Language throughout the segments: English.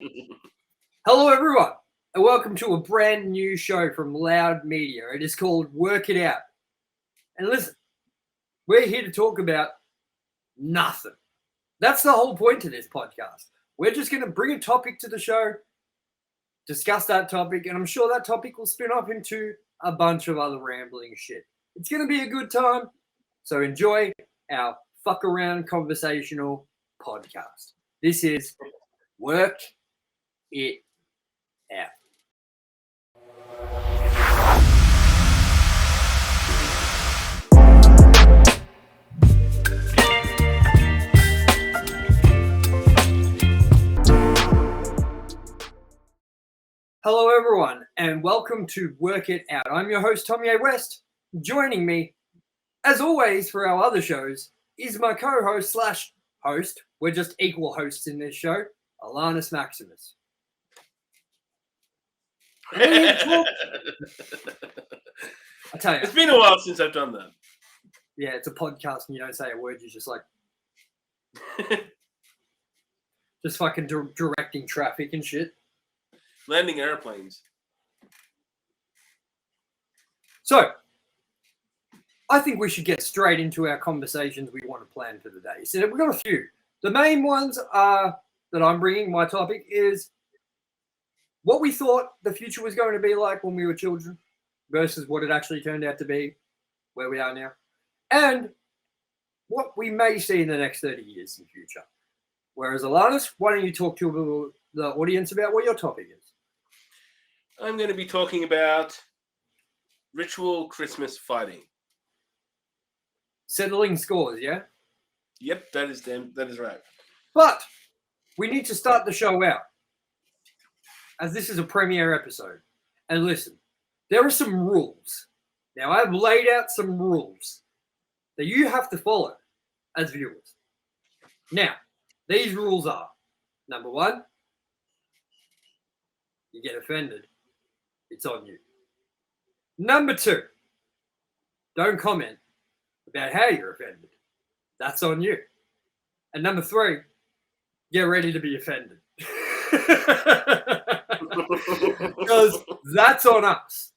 Hello, everyone, and welcome to a brand new show from Loud Media. It is called Work It Out. And listen, we're here to talk about nothing. That's the whole point of this podcast. We're just going to bring a topic to the show, discuss that topic, and I'm sure that topic will spin off into a bunch of other rambling shit. It's going to be a good time, so enjoy our fuck around conversational podcast. This is Work It Out. Hello, everyone, and welcome to Work It Out. I'm your host, Tommy A. West. Joining me, as always, for our other shows, is my co-host slash host. We're just equal hosts in this show, Alanis Maximus. I tell you, It's been a while since I've done that. yeah, it's a podcast and you don't say a word. You're just like, just fucking directing traffic and shit. Landing airplanes. So, I think we should get straight into our conversations we want to plan for the day. So we've got a few. The main ones are that I'm bringing. My topic is what we thought the future was going to be like when we were children versus what it actually turned out to be, where we are now, and what we may see in the next 30 years in the future. Whereas, Alanis, why don't you talk to the audience about what your topic is? I'm going to be talking about ritual Christmas fighting. Settling scores, yeah? Yep, that is right. But we need to start the show out, as this is a premiere episode. And listen, there are some rules. Now, I've laid out some rules that you have to follow as viewers. Now, these rules are, number one, you get offended, it's on you. Number two, don't comment about how you're offended. That's on you. And number three, get ready to be offended. Because that's on us.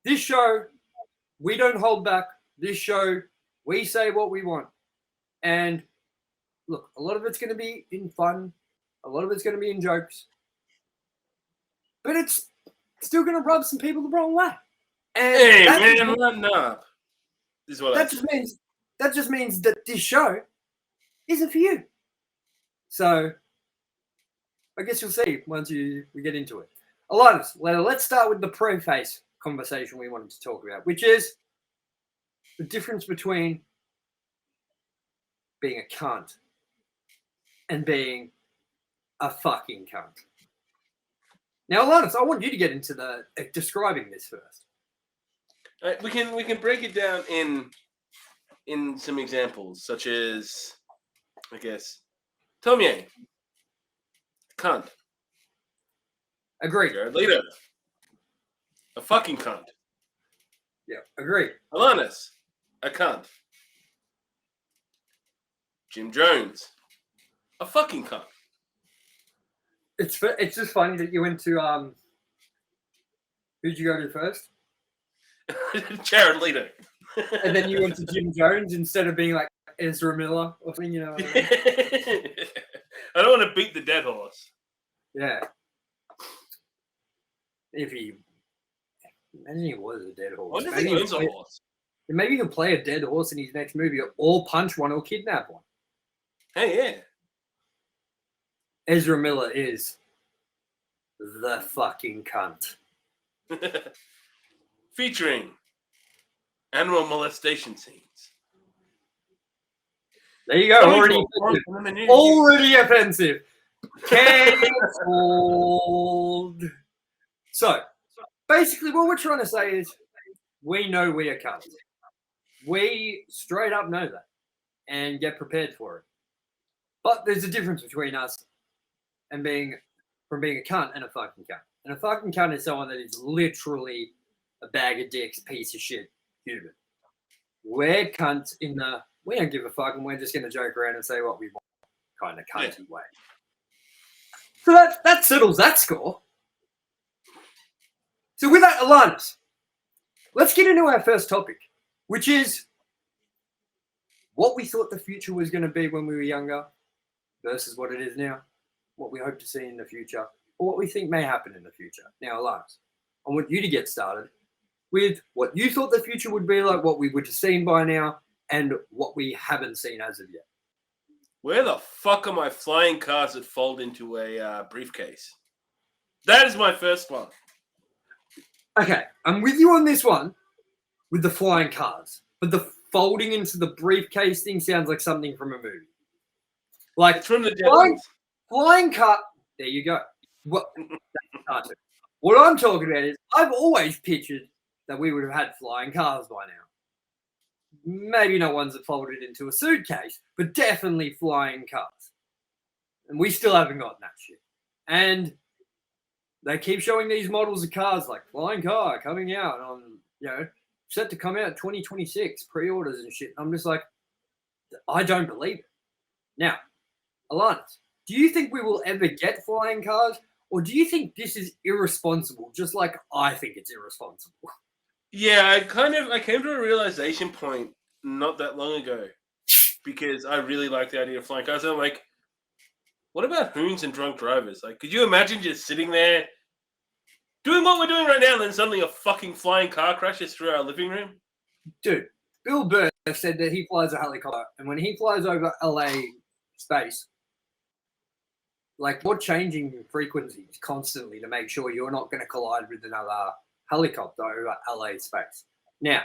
This show, we don't hold back. This show, we say what we want. And look, a lot of it's going to be in fun. A lot of it's going to be in jokes. But it's still going to rub some people the wrong way. And Hey, man, run up. This is what that just means that this show isn't for you. So I guess you'll see once we get into it. Alanis, let's start with the preface conversation we wanted to talk about, which is the difference between being a cunt and being a fucking cunt. Now, Alanis, I want you to get into the describing this first. We can break it down in some examples, such as, I guess, Tommy, cunt. Agreed. Jared Leto, a fucking cunt. Yeah, agreed. Alanis, a cunt. Jim Jones, a fucking cunt. It's just funny that you went to who'd you go to first? Jared Leto. And then you went to Jim Jones instead of being like Ezra Miller or something, you know. What I mean? I don't want to beat the dead horse. Yeah. Imagine he was a dead horse. What do you think owns a horse? Maybe he'll play a dead horse in his next movie, or punch one or kidnap one. Hey, yeah. Ezra Miller is the fucking cunt. Featuring animal molestation scenes. There you go. Already offensive. Cancelled. So, basically what we're trying to say is we know we are cunts. We straight up know that and get prepared for it. But there's a difference between us and being a cunt and a fucking cunt. And a fucking cunt is someone that is literally a bag of dicks, piece of shit human. We're cunts in the we don't give a fuck and we're just going to joke around and say what we want kind of cunty way. So that settles that score. So with that, Alanis, let's get into our first topic, which is what we thought the future was going to be when we were younger versus what it is now, what we hope to see in the future, or what we think may happen in the future. Now, Alanis, I want you to get started with what you thought the future would be like, what we would have seen by now, and what we haven't seen as of yet. Where the fuck are my flying cars that fold into a briefcase? That is my first one. Okay, I'm with you on this one with the flying cars, but the folding into the briefcase thing sounds like something from a movie. Like It's from the Devils. flying car. There you go. What I'm talking about is I've always pictured that we would have had flying cars by now. Maybe not ones that folded into a suitcase, but definitely flying cars. And we still haven't gotten that shit. And they keep showing these models of cars like flying car coming out on, set to come out 2026, pre-orders and shit. I'm just like, I don't believe it. Now, Alanis, do you think we will ever get flying cars? Or do you think this is irresponsible, just like I think it's irresponsible? Yeah, I came to a realization point not that long ago because I really like the idea of flying cars. I'm like, what about hoons and drunk drivers? Like, could you imagine just sitting there doing what we're doing right now and then suddenly a fucking flying car crashes through our living room? Dude, Bill Burr said that he flies a helicopter, and when he flies over LA space, like, you're changing frequencies constantly to make sure you're not going to collide with another helicopter over LA space. Now,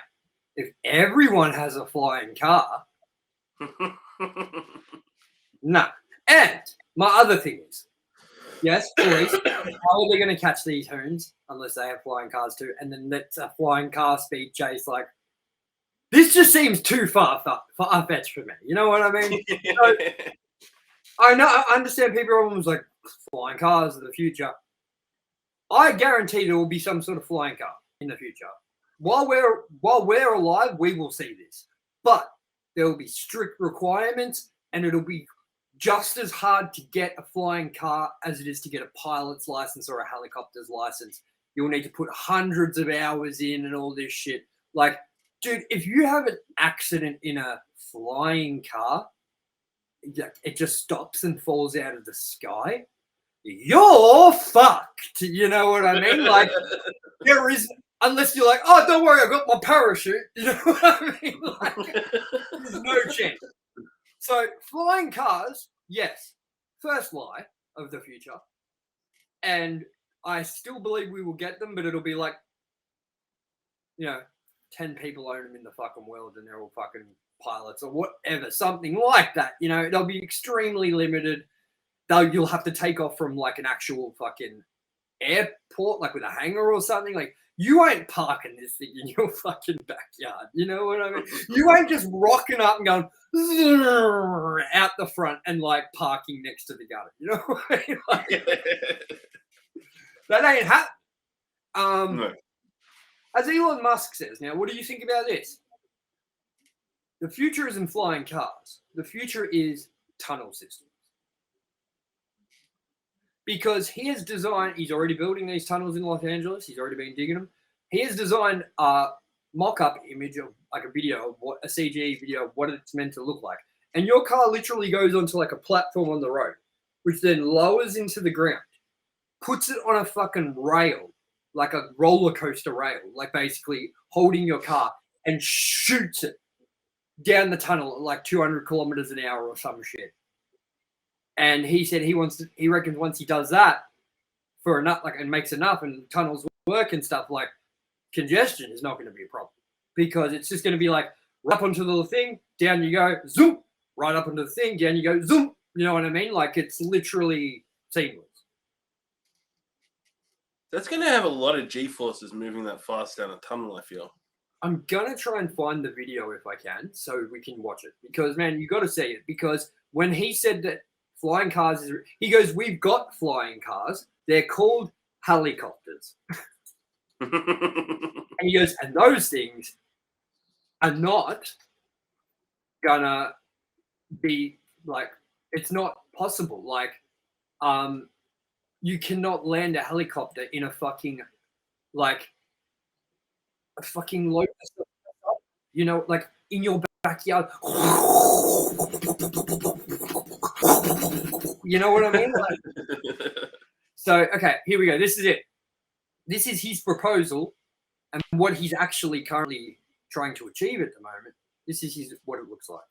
if everyone has a flying car, no. And my other thing is, yes, police, how are they going to catch these hoons unless they have flying cars too? And then that's a flying car speed chase. Like, this just seems too far-fetched for me. You know what I mean? So, I understand people are almost like, flying cars are the future. I guarantee there will be some sort of flying car in the future. While we're alive, we will see this. But there will be strict requirements, and it'll be just as hard to get a flying car as it is to get a pilot's license or a helicopter's license. You'll need to put hundreds of hours in and all this shit. Like, dude, if you have an accident in a flying car, it just stops and falls out of the sky, you're fucked. You know what I mean? Like, there is, unless you're like, oh, don't worry, I've got my parachute. You know what I mean? Like, there's no chance. So, flying cars, yes, first lie of the future. And I still believe we will get them, but it'll be like, 10 people own them in the fucking world and they're all fucking pilots or whatever, something like that. They'll be extremely limited. You'll have to take off from like an actual fucking airport, like with a hangar or something. Like, you ain't parking this thing in your fucking backyard. You know what I mean? You ain't just rocking up and going out the front and like parking next to the gutter. You know what I mean? Like, that ain't happening. No. As Elon Musk says, now, what do you think about this? The future isn't flying cars. The future is tunnel systems. Because he's already building these tunnels in Los Angeles. He's already been digging them. He has designed a mock-up image of like a CG video of what it's meant to look like. And your car literally goes onto like a platform on the road, which then lowers into the ground, puts it on a fucking rail, like a roller coaster rail, like basically holding your car, and shoots it down the tunnel at like 200 kilometers an hour or some shit. And he said he reckons once he does that for enough, like, and makes enough and tunnels work and stuff, like, congestion is not going to be a problem, because it's just going to be like right up onto the thing, down you go, zoom, right up onto the thing, down you go, zoom. You know what I mean? Like, it's literally seamless. That's going to have a lot of G-forces moving that fast down a tunnel, I feel. I'm going to try and find the video if I can so we can watch it, because, man, you got to see it. Because when he said that flying cars he goes, we've got flying cars. They're called helicopters. And he goes, and those things are not going to be, like, it's not possible. Like, you cannot land a helicopter in a fucking like a fucking locust, you know, like in your backyard. You know what I mean? Like, so, okay, here we go. This is it. This is his proposal and what he's actually currently trying to achieve at the moment. This is what it looks like.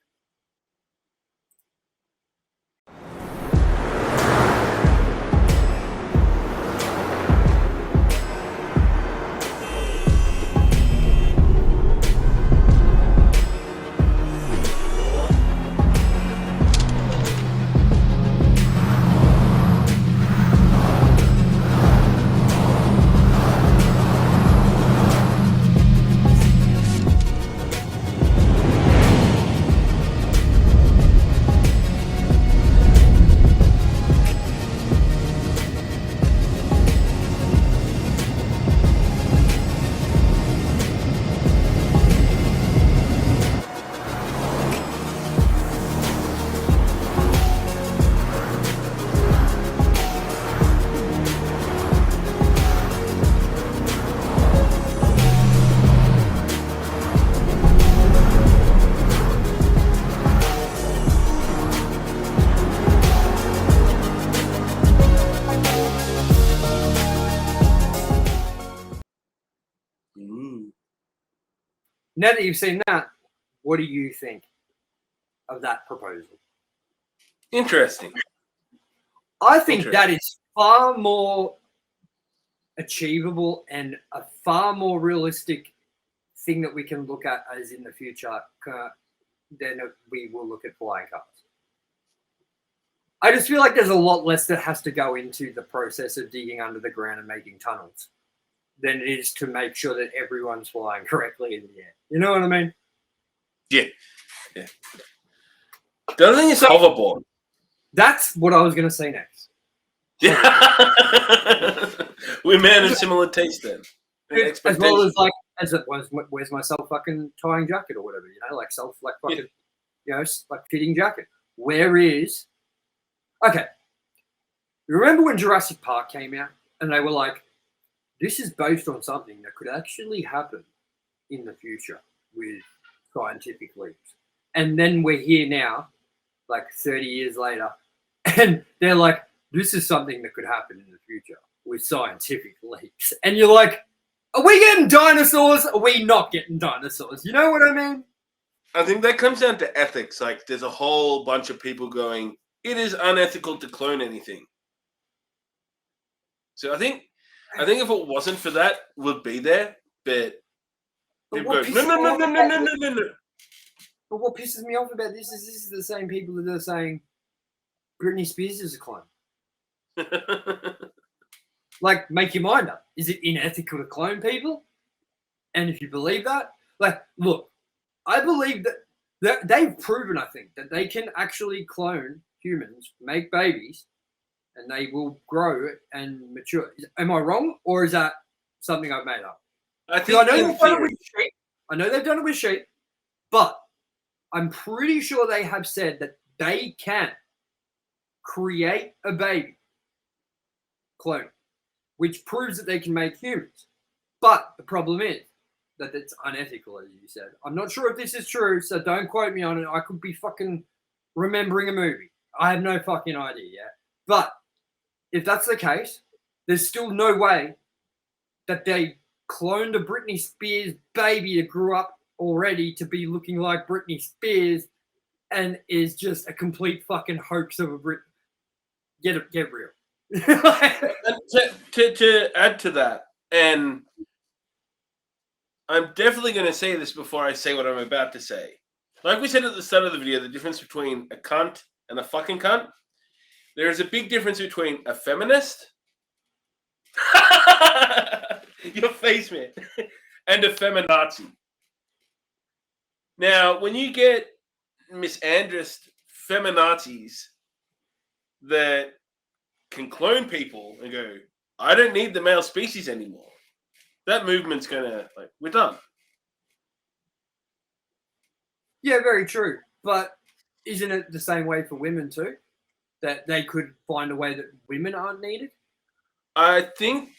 Now that you've seen that, what do you think of that proposal? Interesting. I think that is far more achievable and a far more realistic thing that we can look at as in the future than we will look at flying cars. I just feel like there's a lot less that has to go into the process of digging under the ground and making tunnels than it is to make sure that everyone's flying correctly in the air. You know what I mean? Yeah. The other thing is hoverboard. That's what I was going to say next. Yeah. We may have similar taste then. As well as like, as it was, where's my self fucking tying jacket or whatever, you know, like self, like fucking, you know, like fitting jacket. Where is, okay. Remember when Jurassic Park came out and they were like, this is based on something that could actually happen in the future with scientific leaps. And then we're here now, like 30 years later, and they're like, this is something that could happen in the future with scientific leaps. And you're like, are we getting dinosaurs? Or are we not getting dinosaurs? You know what I mean? I think that comes down to ethics. Like, there's a whole bunch of people going, it is unethical to clone anything. So I think if it wasn't for that, we'd be there. But people go, no. But what pisses me off about this is the same people that are saying Britney Spears is a clone. Like, make your mind up. Is it unethical to clone people? And if you believe that, like, look, I believe that they've proven, I think, that they can actually clone humans, make babies, and they will grow and mature. Am I wrong, or is that something I've made up? I think I know they've done it with sheep. I know they've done it with sheep, but I'm pretty sure they have said that they can create a baby, clone, which proves that they can make humans. But the problem is that it's unethical, as you said. I'm not sure if this is true, so don't quote me on it. I could be fucking remembering a movie. I have no fucking idea yet. But if that's the case, there's still no way that they cloned a Britney Spears baby that grew up already to be looking like Britney Spears and is just a complete fucking hoax of a Brit. Get real. And to add to that, and I'm definitely going to say this before I say what I'm about to say. Like we said at the start of the video, the difference between a cunt and a fucking cunt, there is a big difference between a feminist, your face, man, and a feminazi. Now, when you get misandrist feminazis that can clone people and go, I don't need the male species anymore, that movement's gonna, like, we're done. Yeah, very true. But isn't it the same way for women too? That they could find a way that women aren't needed? I think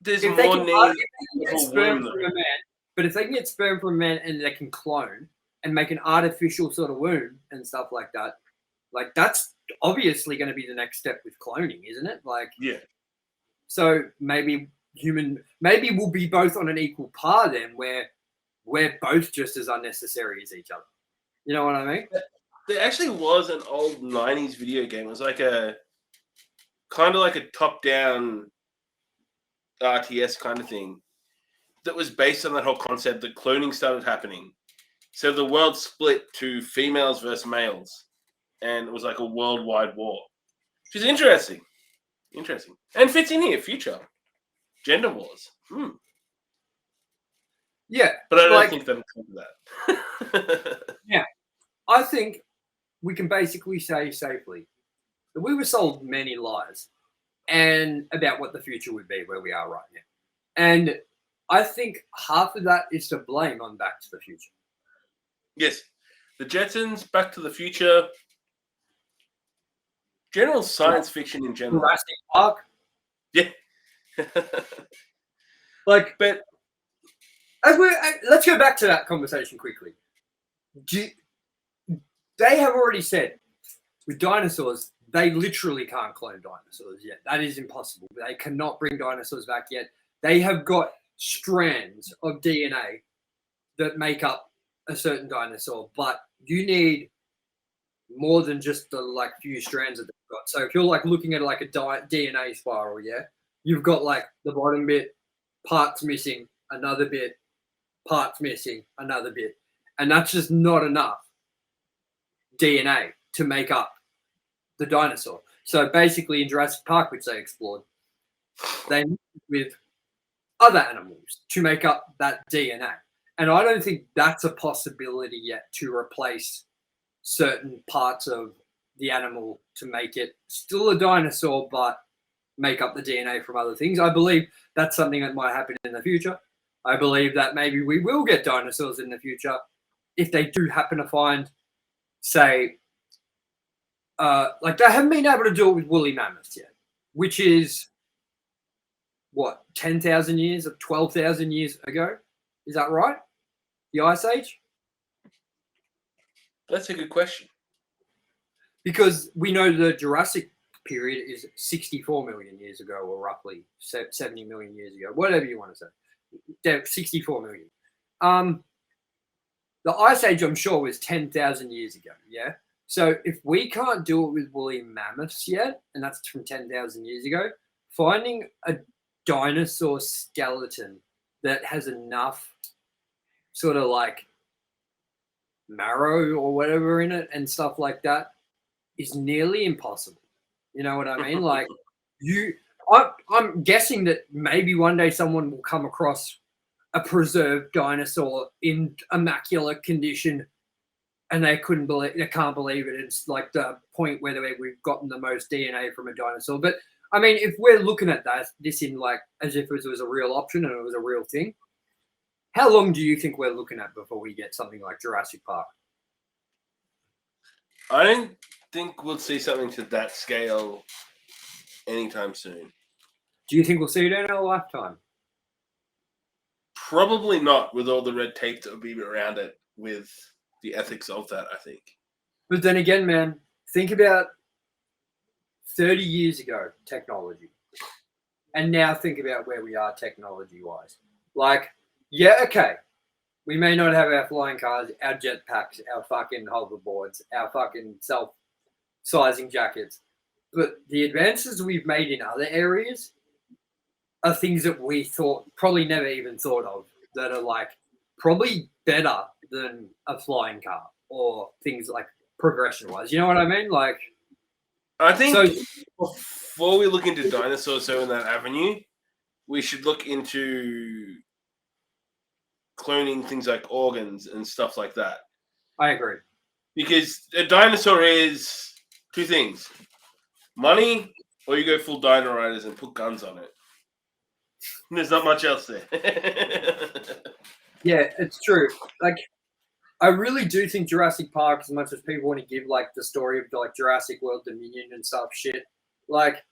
there's If they more can, need if they can for get a sperm womb, from though. a man, but if they can get sperm from a man and they can clone and make an artificial sort of womb and stuff like that, like that's obviously going to be the next step with cloning, isn't it? Like, Yeah. so maybe maybe we'll be both on an equal par then, where we're both just as unnecessary as each other. You know what I mean? There actually was an old 90s video game. It was like a kind of like a top-down RTS kind of thing that was based on that whole concept that cloning started happening. So the world split to females versus males, and it was like a worldwide war, which is interesting. Interesting. And fits in here, future. Gender wars. Yeah, But I don't like, think that'll come to that. yeah, I think we can basically say safely that we were sold many lies and about what the future would be where we are right now. And I think half of that is to blame on Back to the Future. Yes. The Jetsons, Back to the Future, general science fiction in general. Jurassic Park. Yeah. Like, But let's go back to that conversation quickly. They have already said with dinosaurs, they literally can't clone dinosaurs yet. That is impossible. They cannot bring dinosaurs back yet. They have got strands of DNA that make up a certain dinosaur, but you need more than just the like few strands that they've got. So if you're like looking at like a DNA spiral, yeah, you've got like the bottom bit, parts missing, another bit, parts missing, another bit, and that's just not enough DNA to make up the dinosaur. So basically, in Jurassic Park, which they explored, they mixed with other animals to make up that DNA. And I don't think that's a possibility yet to replace certain parts of the animal to make it still a dinosaur, but make up the DNA from other things. I believe that's something that might happen in the future. I believe that maybe we will get dinosaurs in the future if they do happen to find, say, like they haven't been able to do it with woolly mammoths yet, which is what, 10,000 years or 12,000 years ago? Is that right? The Ice Age? that's a good question. Because we know the Jurassic period is 64 million years ago, or roughly 70 million years ago, whatever you want to say. 64 million. The Ice Age, I'm sure, was 10,000 years ago, yeah? So if we can't do it with woolly mammoths yet, and that's from 10,000 years ago, finding a dinosaur skeleton that has enough sort of like marrow or whatever in it and stuff like that is nearly impossible. You know what I mean? Like I'm guessing that maybe one day someone will come across a preserved dinosaur in immaculate condition and they can't believe it. It's like the point where we've gotten the most DNA from a dinosaur. But I mean, if we're looking at this in like as if it was a real option and it was a real thing, how long do you think we're looking at before we get something like Jurassic Park? I don't think we'll see something to that scale anytime soon. Do you think we'll see it in our lifetime? Probably not, with all the red tape that would be around it, with the ethics of that, I think. But then again, man, think about 30 years ago technology. And now think about where we are technology-wise. Like, yeah, okay, we may not have our flying cars, our jetpacks, our fucking hoverboards, our fucking self-sizing jackets. But the advances we've made in other areas are things that we probably never even thought of, that are like probably better than a flying car or things like progression-wise. You know what I mean? Like, I think so before we look into dinosaurs in that avenue, we should look into cloning things like organs and stuff like that. I agree. Because a dinosaur is two things: money, or you go full Dino Riders and put guns on it. There's not much else there. Yeah, it's true. Like, I really do think Jurassic Park, as much as people want to give like the story of like Jurassic World Dominion and stuff, shit, like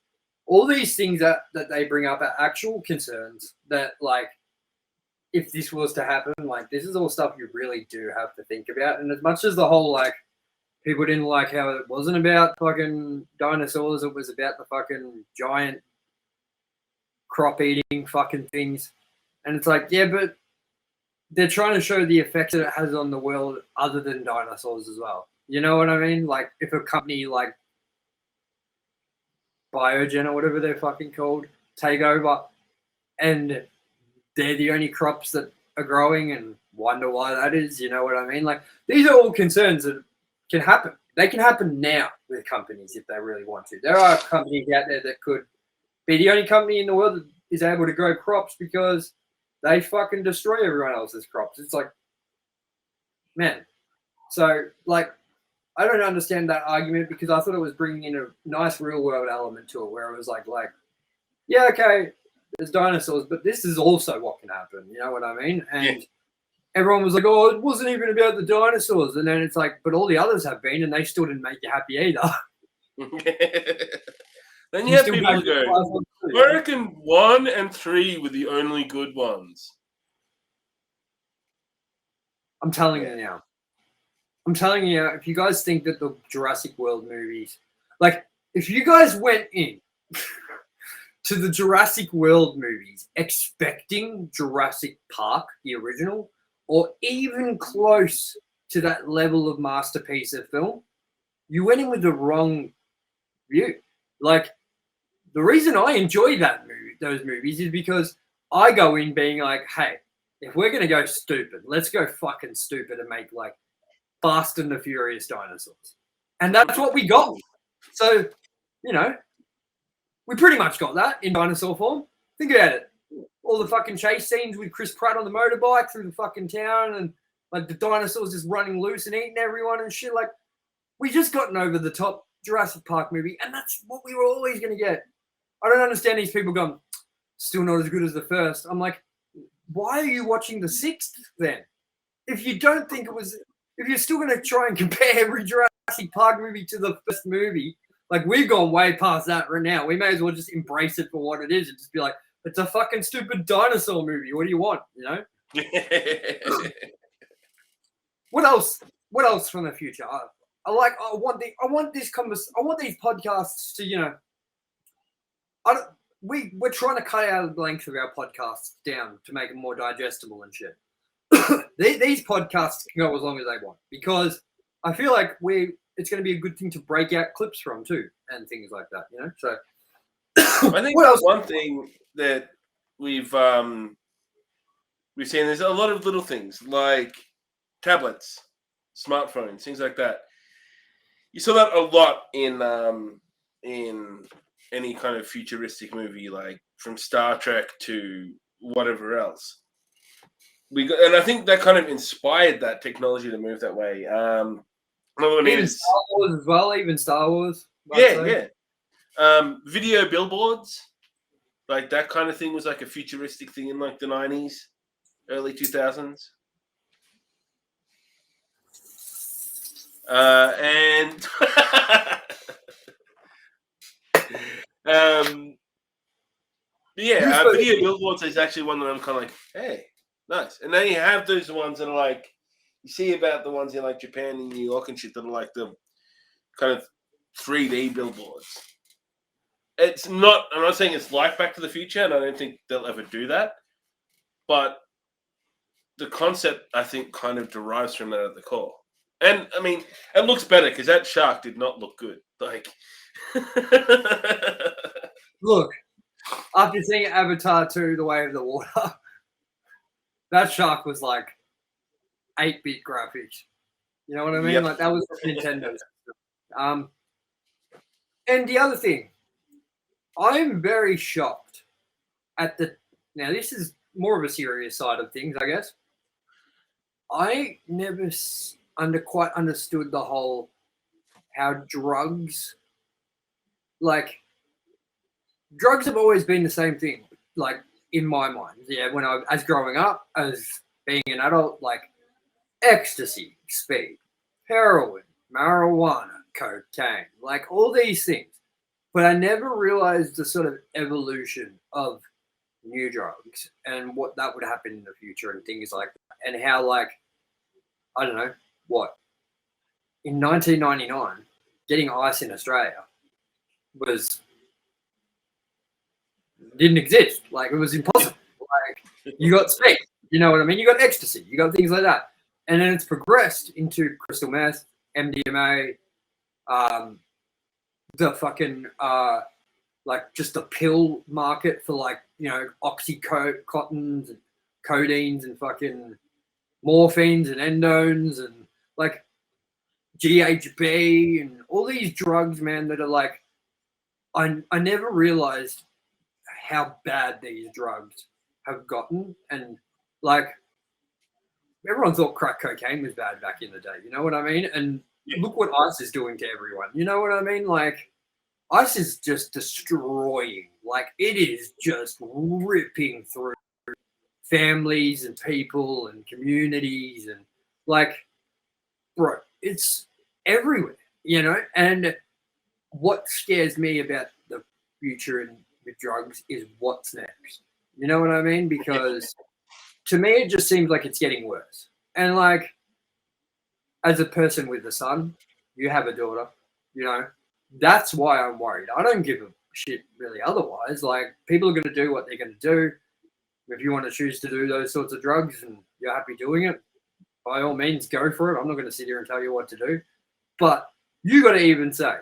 all these things that they bring up are actual concerns that, like, if this was to happen, like, this is all stuff you really do have to think about. And as much as the whole, like, people didn't like how it wasn't about fucking dinosaurs, it was about the fucking giant crop-eating fucking things. And it's like, yeah, but they're trying to show the effects that it has on the world other than dinosaurs as well. You know what I mean? Like, if a company like Biogen or whatever they're fucking called take over and they're the only crops that are growing and wonder why that is, you know what I mean? Like, these are all concerns that can happen. They can happen now with companies if they really want to. There are companies out there that could be the only company in the world that is able to grow crops because they fucking destroy everyone else's crops. It's like, man. So, like, I don't understand that argument because I thought it was bringing in a nice real world element to it where it was like, yeah, okay, there's dinosaurs, but this is also what can happen. You know what I mean? And everyone was like, oh, it wasn't even about the dinosaurs. And then it's like, but all the others have been, and they still didn't make you happy either. Then you have people who go, I reckon 1 and 3 were the only good ones. I'm telling you now. I'm telling you, if you guys think that the Jurassic World movies, like, if you guys went in to the Jurassic World movies expecting Jurassic Park, the original, or even close to that level of masterpiece of film, you went in with the wrong view. Like, the reason I enjoy those movies is because I go in being like, hey, if we're going to go stupid, let's go fucking stupid and make, like, Fast and the Furious dinosaurs. And that's what we got. So, you know, we pretty much got that in dinosaur form. Think about it. All the fucking chase scenes with Chris Pratt on the motorbike through the fucking town and, like, the dinosaurs just running loose and eating everyone and shit. Like, we just got an over-the-top Jurassic Park movie, and that's what we were always going to get. I don't understand these people going, still not as good as the first. I'm like, why are you watching the 6th then? If you don't think it was... If you're still going to try and compare every Jurassic Park movie to the first movie, like, we've gone way past that right now. We may as well just embrace it for what it is and just be like, it's a fucking stupid dinosaur movie. What do you want, you know? What else? What else from the future? I want these podcasts to, you know, we're trying to cut out the length of our podcasts down to make it more digestible and shit. These podcasts can go as long as they want because I feel like it's going to be a good thing to break out clips from too and things like that, you know. So I think one thing that we've seen there's a lot of little things like tablets, smartphones, things like that. You saw that a lot in any kind of futuristic movie, like from Star Trek to whatever else. And I think that kind of inspired that technology to move that way. Another one even is Star Wars as well. Even Star Wars. Yeah. Video billboards, like that kind of thing was like a futuristic thing in like the 90s, early 2000s. And video billboards is actually one that I'm kind of like, hey, nice. And then you have those ones that are like, you see about the ones in like Japan and New York and shit that are like the kind of 3D billboards. I'm not saying it's like Back to the Future, and I don't think they'll ever do that. But the concept, I think, kind of derives from that at the core. And, I mean, it looks better because that shark did not look good. Like, look, after seeing Avatar 2, The Way of the Water, that shark was like 8-bit graphics. You know what I mean? Yep. Like, that was Nintendo. And the other thing, I'm very shocked at now this is more of a serious side of things, I guess. I never quite understood the whole how drugs have always been the same thing, like, in my mind. Yeah, when as growing up, as being an adult, like ecstasy, speed, heroin, marijuana, cocaine, like all these things. but I never realized the sort of evolution of new drugs and what that would happen in the future and things like that, and how, like, I don't know what, in 1999, getting ice in Australia was didn't exist. Like, it was impossible. Like, you got speed, you know what I mean? You got ecstasy, you got things like that, and then it's progressed into crystal meth, MDMA, um, the fucking like just the pill market for, like, you know, oxycontins and codeines and fucking morphines and endones and like GHB and all these drugs, man, that are like, I never realized how bad these drugs have gotten. And like, everyone thought crack cocaine was bad back in the day, you know what I mean? And look what ice is doing to everyone, you know what I mean? Like, ice is just destroying, like, it is just ripping through families and people and communities, and like, bro, it's everywhere, you know? And what scares me about the future and with drugs is what's next. You know what I mean? Because to me, it just seems like it's getting worse. And like, as a person with a son, you have a daughter, you know, that's why I'm worried. I don't give a shit really otherwise. Like, people are going to do what they're going to do. If you want to choose to do those sorts of drugs and you're happy doing it, by all means, go for it. I'm not going to sit here and tell you what to do. But you got to even say,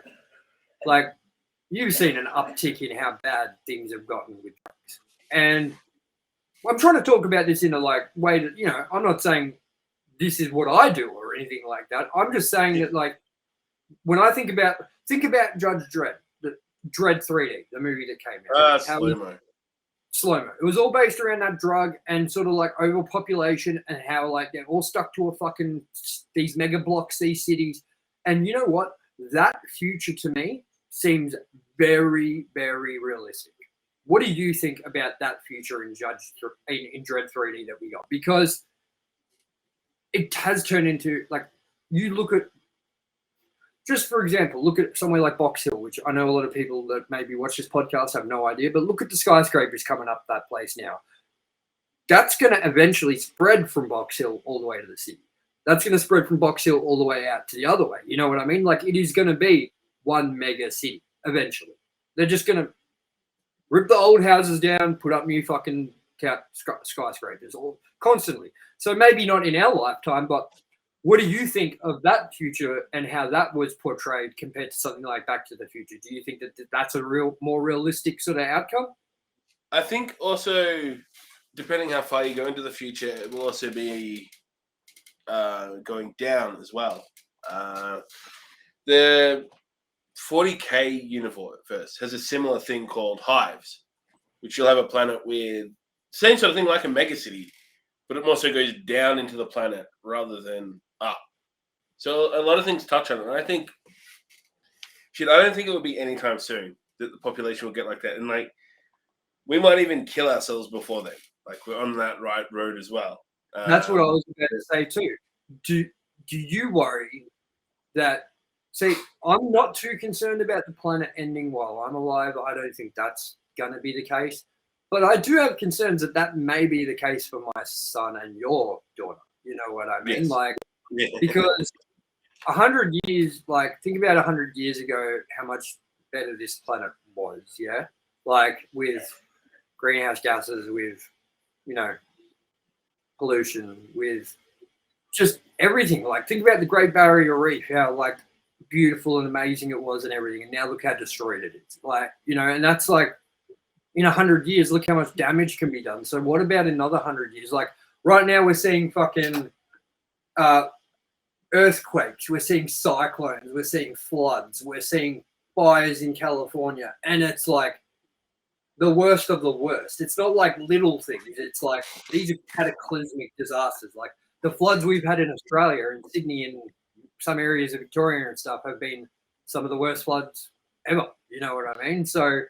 like, you've seen an uptick in how bad things have gotten with drugs. And I'm trying to talk about this in a like way that, you know, I'm not saying this is what I do or anything like that. I'm just saying that, like, when I think about Judge Dredd, the Dredd 3D, the movie that came out. Slow-mo. It was all based around that drug and sort of like overpopulation and how, like, they're all stuck to a fucking these mega blocks, these cities. And you know what? That future to me seems very, very realistic. What do you think about that future in Dredd 3D that we got? Because it has turned into, like, you look at, just for example, look at somewhere like Box Hill, which I know a lot of people that maybe watch this podcast have no idea, but look at the skyscrapers coming up that place now. That's going to eventually spread from Box Hill all the way to the city. That's going to spread from Box Hill all the way out to the other way. You know what I mean? Like, it is going to be one mega city eventually. They're just going to rip the old houses down, put up new fucking skyscrapers all constantly. So maybe not in our lifetime, but what do you think of that future and how that was portrayed compared to something like Back to the Future? Do you think that that's a more realistic sort of outcome? I think also, depending how far you go into the future, it will also be going down as well. The 40K universe has a similar thing called hives, which you'll have a planet with same sort of thing like a megacity, but it also goes down into the planet rather than up. So a lot of things touch on it. And I think, I don't think it will be anytime soon that the population will get like that. And like, we might even kill ourselves before then. Like, we're on that right road as well. That's what I was about to say too. Do you worry that? See, I'm not too concerned about the planet ending while I'm alive. I don't think that's going to be the case. But I do have concerns that may be the case for my son and your daughter. You know what I mean? Yes. Like, because 100 years, like, think about 100 years ago, how much better this planet was, yeah? Like, with greenhouse gases, with, you know, pollution, with just everything. Like, think about the Great Barrier Reef, how, like, beautiful and amazing it was and everything. And now look how destroyed it is. Like, you know, and that's like, in 100 years, look how much damage can be done. So what about another 100 years? Like, right now we're seeing fucking earthquakes, we're seeing cyclones, we're seeing floods, we're seeing fires in California, and it's like the worst of the worst. It's not like little things. It's like these are cataclysmic disasters. Like the floods we've had in Australia and Sydney and some areas of Victoria and stuff have been some of the worst floods ever. You know what I mean? So,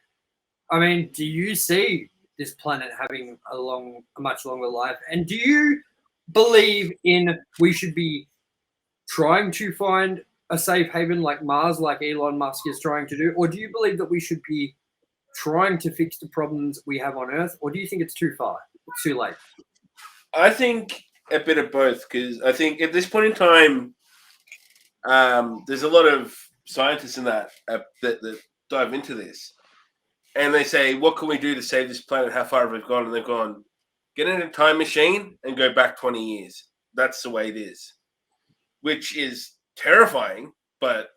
I mean, do you see this planet having a much longer life? And do you believe in we should be trying to find a safe haven like Mars, like Elon Musk is trying to do? Or do you believe that we should be trying to fix the problems we have on Earth? Or do you think it's too far? It's too late? I think a bit of both, because I think at this point in time, there's a lot of scientists in that dive into this, and they say, "What can we do to save this planet? How far have we gone?" And they've gone, "Get in a time machine and go back 20 years. That's the way it is," which is terrifying, but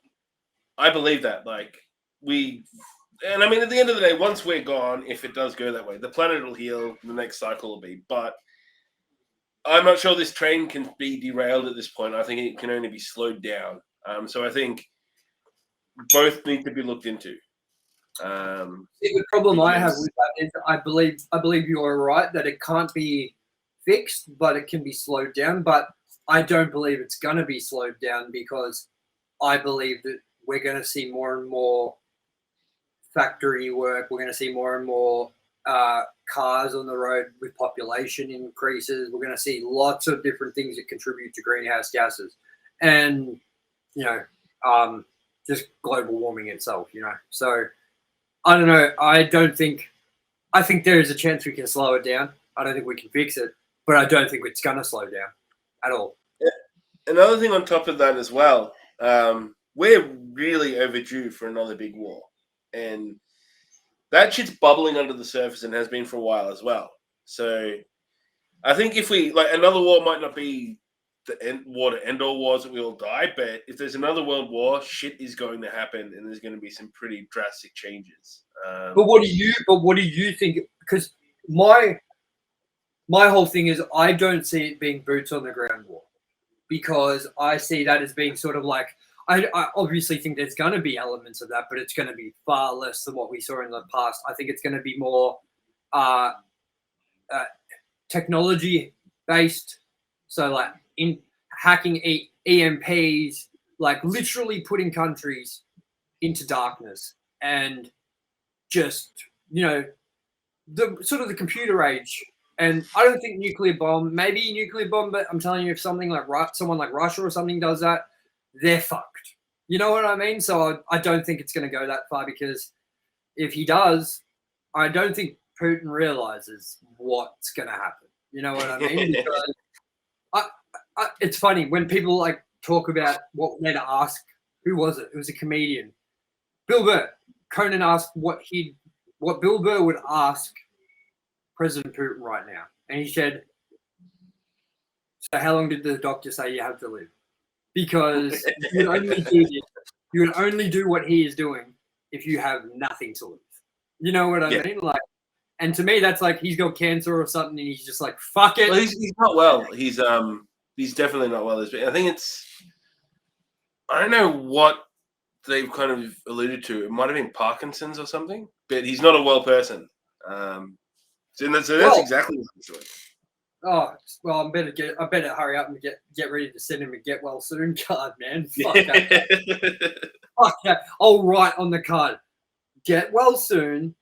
I believe that. Like and I mean, at the end of the day, once we're gone, if it does go that way, the planet will heal. The next cycle will be, but I'm not sure this train can be derailed at this point. I think it can only be slowed down. So I think both need to be looked into. The problem I have with that is I believe you are right that it can't be fixed, but it can be slowed down. But I don't believe it's going to be slowed down because I believe that we're going to see more and more factory work. We're going to see more and more cars on the road with population increases. We're going to see lots of different things that contribute to greenhouse gases, and just global warming itself. So I don't know. I think there is a chance we can slow it down. I don't think we can fix it, but I don't think it's going to slow down at all. Another thing on top of that as well, we're really overdue for another big war, and that shit's bubbling under the surface and has been for a while as well. So I think if we another war might not be the end all wars that we all die, but if there's another world war, shit is going to happen, and there's going to be some pretty drastic changes. But what do you think? Because my whole thing is I don't see it being boots on the ground war, because I see that as being sort of like I obviously think there's going to be elements of that, but it's going to be far less than what we saw in the past. I think it's going to be more technology based, so like in hacking EMPs, like literally putting countries into darkness, and just the sort of the computer age. And I don't think nuclear bomb, but I'm telling you, if something like someone like Russia or something does that, they're fucked. You know what I mean? So I don't think it's going to go that far, because if he does, I don't think Putin realizes what's going to happen. You know what I mean? Because it's funny when people like talk about what they're to ask. Who was it? It was a comedian, Bill Burr. Conan asked what Bill Burr would ask President Putin right now, and he said, "So how long did the doctor say you have to live?" Because you would only do what he is doing if you have nothing to lose. You know what I mean? Like, and to me, that's like he's got cancer or something, and he's just like, "Fuck it." Well, he's not well. He's definitely not well. I think I don't know what they've kind of alluded to. It might have been Parkinson's or something, but he's not a well person. So that's exactly what he's doing. Oh well, I better hurry up and get ready to send him a get well soon card, man. Fuck that. Fuck that. I'll write on the card, get well soon,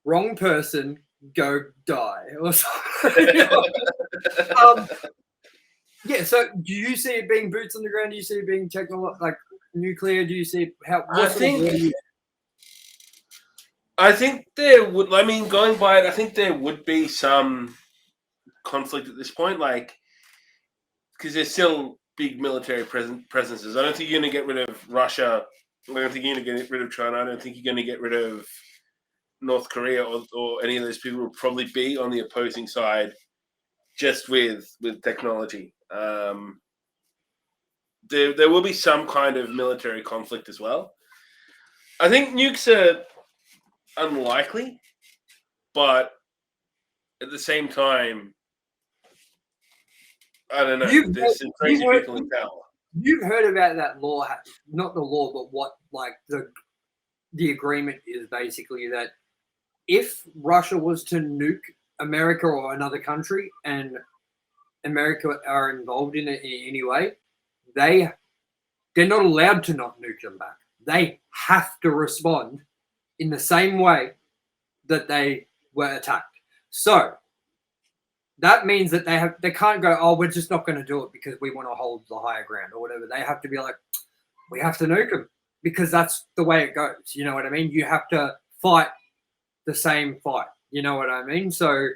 wrong person, go die, or something. Yeah. So, do you see it being boots on the ground? Do you see it being like nuclear? Do you see how? I think there would. I mean, going by it, I think there would be some conflict at this point, like because there's still big military presences. I don't think you're going to get rid of Russia. I don't think you're going to get rid of China. I don't think you're going to get rid of North Korea or any of those people. Will probably be on the opposing side, just with technology. There will be some kind of military conflict as well. I think nukes are unlikely, but at the same time, I don't know. There's some crazy people in power. You've heard about that law, not the law, but what like the agreement is basically that if Russia was to nuke America or another country, and America are involved in it in any way, they're not allowed to not nuke them back. They have to respond in the same way that they were attacked. So that means that they can't go, "Oh, we're just not going to do it because we want to hold the higher ground," or whatever. They have to be like, we have to nuke them because that's the way it goes. You know what I mean? You have to fight the same fight. You know what I mean? So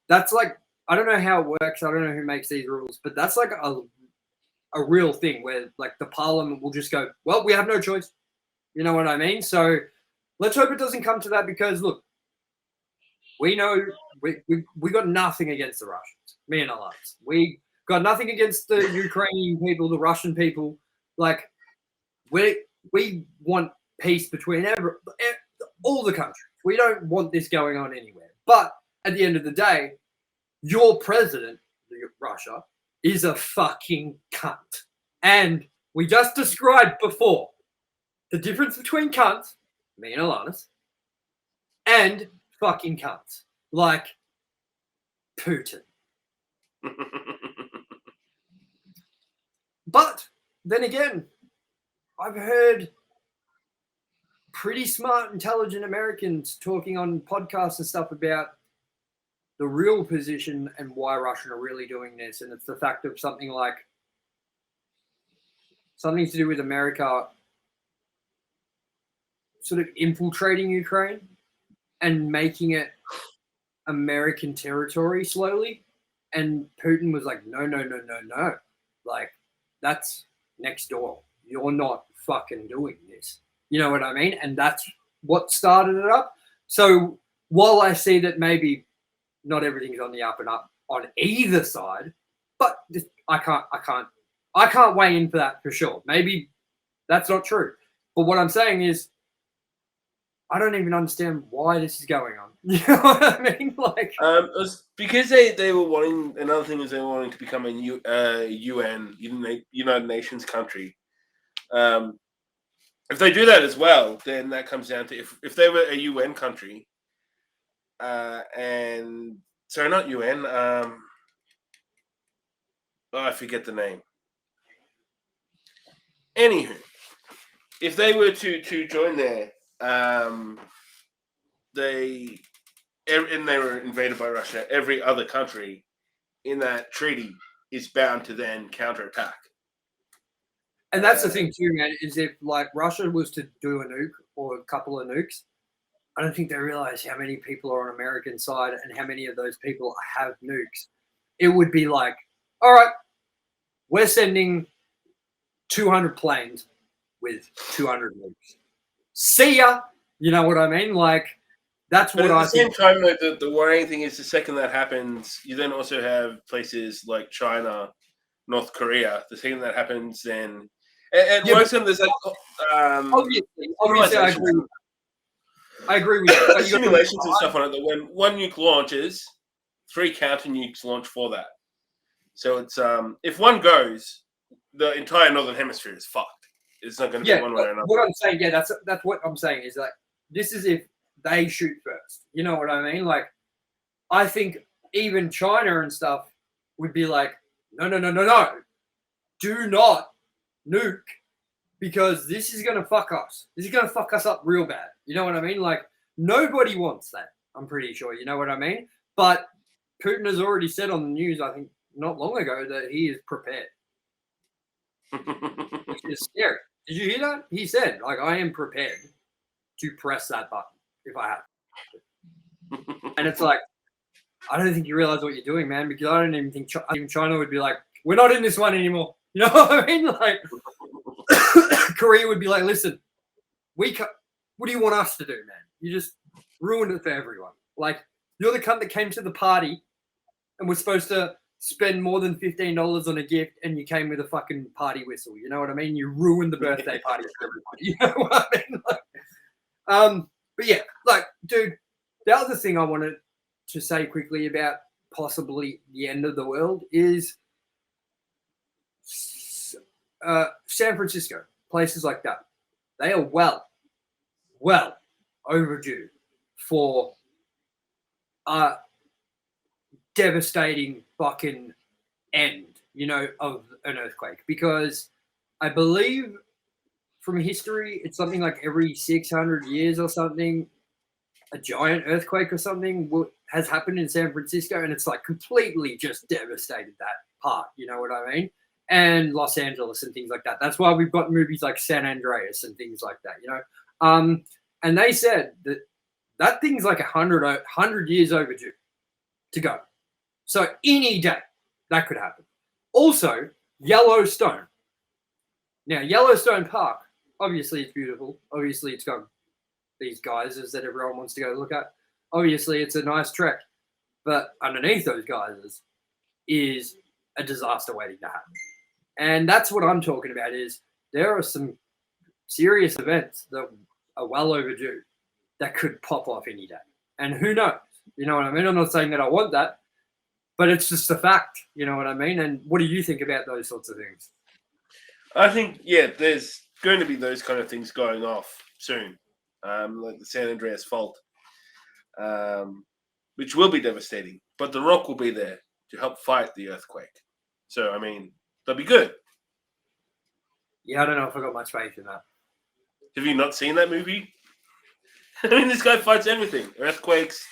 that's like, I don't know how it works. I don't know who makes these rules, but that's like a real thing where like the parliament will just go, well, we have no choice. You know what I mean? So let's hope it doesn't come to that because look, we know we got nothing against the Russians, me and Alliance. We got nothing against the Ukrainian people, the Russian people. Like, we want peace between all the countries. We don't want this going on anywhere. But at the end of the day, your president, Russia, is a fucking cunt. And we just described before the difference between cunts, me and Alanis, and fucking cunts like Putin. But then again, I've heard pretty smart, intelligent Americans talking on podcasts and stuff about the real position and why Russia are really doing this. And it's the fact of something to do with America sort of infiltrating Ukraine and making it American territory slowly. And Putin was like, no. Like, that's next door. You're not fucking doing this. You know what I mean? And that's what started it up. So while I see that maybe not everything's on the up and up on either side, but I can't weigh in for that for sure. Maybe that's not true. But what I'm saying is, I don't even understand why this is going on. You know what I mean? Like, it was because they were wanting. Another thing is they were wanting to become a UN United Nations country. If they do that as well, then that comes down to if they were a UN country, and sorry, not UN. I forget the name. Anywho, if they were to join there, they were invaded by Russia. Every other country in that treaty is bound to then counterattack. and that's the thing too, man, is if like Russia was to do a nuke or a couple of nukes, I don't think they realize how many people are on American side and how many of those people have nukes. It would be like, all right, we're sending 200 planes with 200 nukes. See ya. You know what I mean? Like, that's But what at I the same think. time, though, the worrying thing is the second that happens, you then also have places like China, North Korea. The second that happens, then it Yeah, works on this like obviously, I agree with you. But you got simulations and stuff on it. That when one nuke launches, 3 counter nukes launch for that. So it's if one goes, the entire northern hemisphere is fucked. It's not going to be one way or another. What I'm saying, yeah, that's what I'm saying is like, this is if they shoot first. You know what I mean? Like, I think even China and stuff would be like, no, do not nuke, because this is going to fuck us. This is going to fuck us up real bad. You know what I mean? Like, nobody wants that, I'm pretty sure. You know what I mean? But Putin has already said on the news, I think not long ago, that he is prepared. Which is scary. Did you hear that? He said, like, I am prepared to press that button if I have to. And it's like, I don't think you realize what you're doing, man, because I don't even think even China would be like, we're not in this one anymore. You know what I mean? Like, Korea would be like, listen, what do you want us to do, man? You just ruined it for everyone. Like, you're the cunt that came to the party and was supposed to spend more than $15 on a gift, and you came with a fucking party whistle. You know what I mean? You ruined the birthday party for everybody. You know what I mean? Like, but yeah, like, dude, the other thing I wanted to say quickly about possibly the end of the world is San Francisco, places like that. They are well overdue for a devastating fucking end, you know, of an earthquake, because I believe from history it's something like every 600 years or something, a giant earthquake or something has happened in San Francisco, and it's like completely just devastated that part. You know what I mean? and Los Angeles and things like that. That's why we've got movies like San Andreas and things like that, you know. And they said that thing's like 100 years overdue to go. So any day that could happen. Also, Yellowstone. Now, Yellowstone Park, obviously it's beautiful. Obviously it's got these geysers that everyone wants to go look at. Obviously it's a nice trek. But underneath those geysers is a disaster waiting to happen. And that's what I'm talking about is there are some serious events that are well overdue that could pop off any day. And who knows? You know what I mean? I'm not saying that I want that, but it's just a fact. You know what I mean? And what do you think about those sorts of things? I think, yeah, there's going to be those kind of things going off soon, like the San Andreas fault, which will be devastating. But The Rock will be there to help fight the earthquake. So, I mean, they'll be good. Yeah, I don't know if I got much faith in that. Have you not seen that movie? I mean, this guy fights everything. Earthquakes,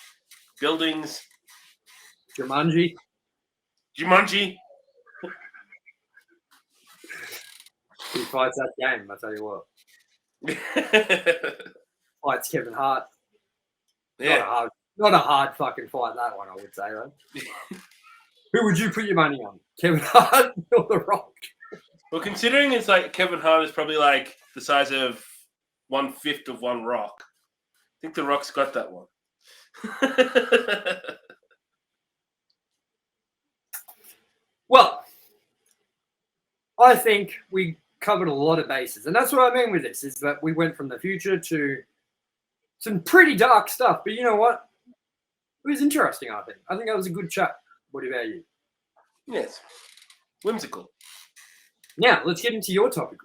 buildings. Jumanji. He fights that game, I tell you what. Fights Kevin Hart. Yeah. Not a hard fucking fight, that one, I would say, right? Who would you put your money on? Kevin Hart or The Rock? Well, considering it's like Kevin Hart is probably like the size of 1/5 of one rock, I think The Rock's got that one. Well, I think we covered a lot of bases. And that's what I mean with this, is that we went from the future to some pretty dark stuff. But you know what? It was interesting, I think. I think that was a good chat. What about you? Yes. Whimsical. Now, let's get into your topic.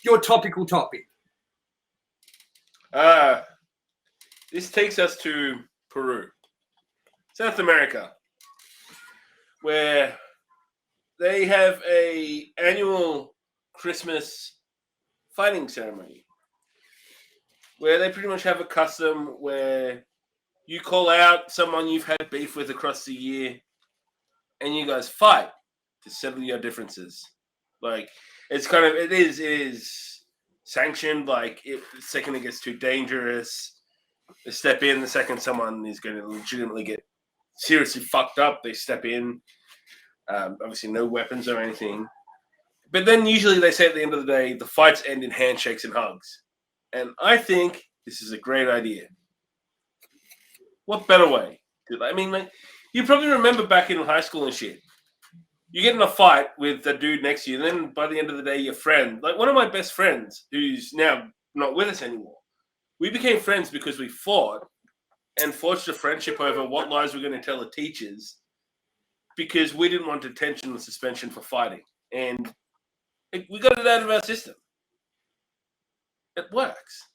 Your topical topic. This takes us to Peru, South America, where they have a annual Christmas fighting ceremony, where they pretty much have a custom where you call out someone you've had beef with across the year, and you guys fight to settle your differences. Like, it is sanctioned. Like, if the second it gets too dangerous, they step in. The second someone is going to legitimately get seriously fucked up, they step in. Obviously, no weapons or anything. But then usually they say at the end of the day, the fights end in handshakes and hugs. And I think this is a great idea. What better way? I mean, like, you probably remember back in high school and shit. You get in a fight with the dude next to you, and then by the end of the day, your friend, like one of my best friends, who's now not with us anymore, we became friends because we fought and forged a friendship over what lies we're going to tell the teachers, because we didn't want detention or suspension for fighting. And we got it out of our system. It works.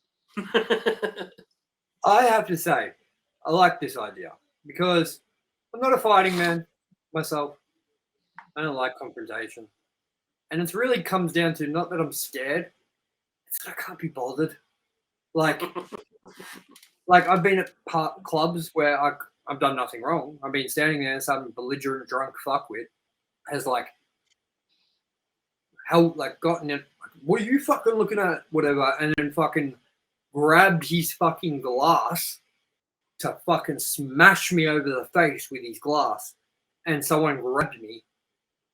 I have to say, I like this idea because I'm not a fighting man myself. I don't like confrontation. And it really comes down to not that I'm scared, it's that I can't be bothered. Like I've been at clubs where I've done nothing wrong. I've been standing there, some belligerent drunk fuckwit has gotten it. What are you fucking looking at? Whatever, and then fucking grabbed his fucking glass to fucking smash me over the face with his glass, and someone grabbed me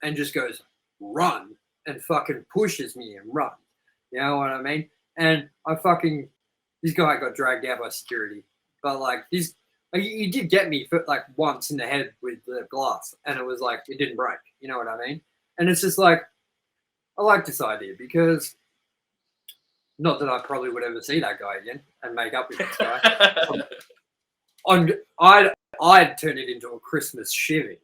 and just goes, run, and fucking pushes me and runs. You know what I mean? And this guy got dragged out by security. But he did get me once in the head with the glass, and it was like, it didn't break. You know what I mean? And it's just like, I like this idea because, not that I probably would ever see that guy again and make up with this guy. I'd turn it into a Christmas shivving.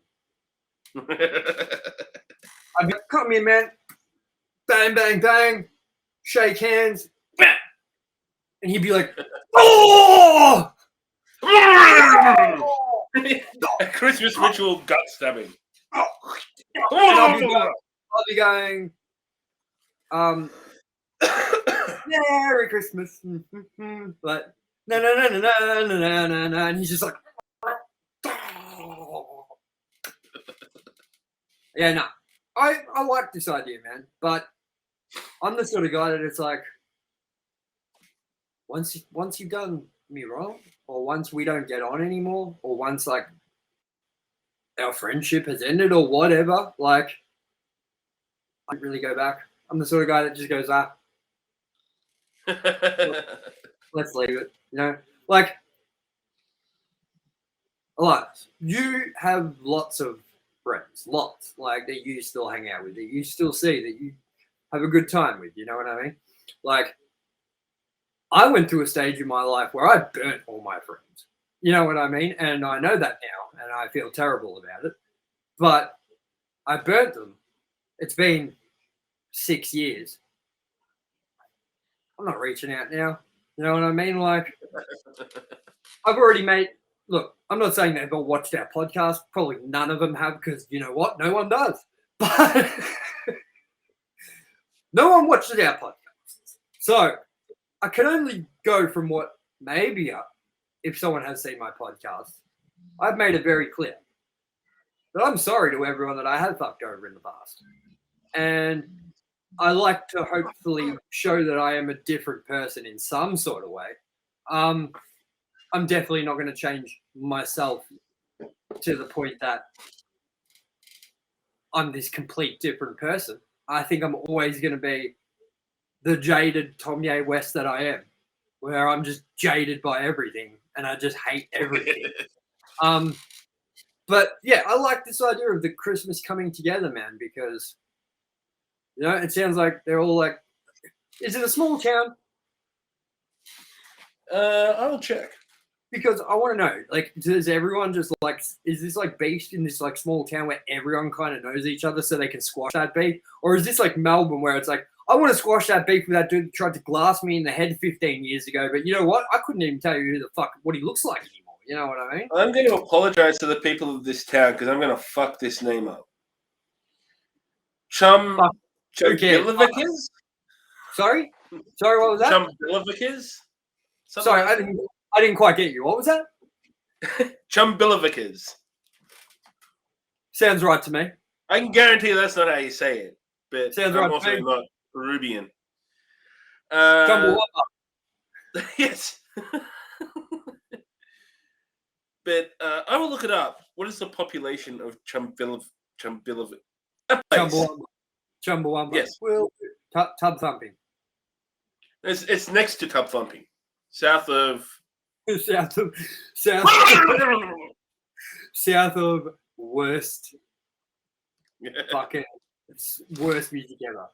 I'd be like, come here, man. Bang, bang, bang. Shake hands. Bang. And he'd be like, oh! A Christmas ritual gut stabbing. I'll be going, Merry Christmas. But no. And he's just like, Yeah, no. I like this idea, man. But I'm the sort of guy that it's like, once you've done me wrong, or once we don't get on anymore, or once like our friendship has ended or whatever, like I don't really go back. I'm the sort of guy that just goes, let's leave it. You know, like a lot. You have lots of friends, lots like that you still hang out with, that you still see, that you have a good time with. You know what I mean? Like I went through a stage in my life where I burnt all my friends. You know what I mean? And I know that now, and I feel terrible about it. But I burnt them. It's been 6 years. I'm not reaching out now. You know what I mean? Like I've already made. Look, I'm not saying they've all watched our podcast. Probably none of them have, because you know what? No one does. But no one watches our podcasts. So I can only go from what maybe if someone has seen my podcast. I've made it very clear that I'm sorry to everyone that I have fucked over in the past. And I like to hopefully show that I am a different person in some sort of way. I'm definitely not going to change myself to the point that I'm this complete different person. I think I'm always going to be the jaded Tomye West that I am, where I'm just jaded by everything and I just hate everything. But yeah, I like this idea of the Christmas coming together, man, because you know it sounds like they're all like, is it a small town? I will check. Because I want to know, like, does everyone just like, is this like based in this like small town where everyone kind of knows each other so they can squash that beef? Or is this like Melbourne where it's like, I want to squash that beef with that dude that tried to glass me in the head 15 years ago, but you know what? I couldn't even tell you who the fuck, what he looks like anymore. You know what I mean? I'm going to apologize to the people of this town because I'm going to fuck this name up. Chumbilovicus? Sorry? Sorry, what was that? Chumbilovicus? Sorry, I didn't quite get you. What was that? Chumbilovicus. Sounds right to me. I can guarantee that's not how you say it, but Sounds I'm right also to me. not Peruvian. Chumbawamba. Yes. But I will look it up. What is the population of Chumbilovicus? Chumbawamba. Yes. Well, tub thumping. It's next to Tub Thumping. South of south of worst fucking worst music ever.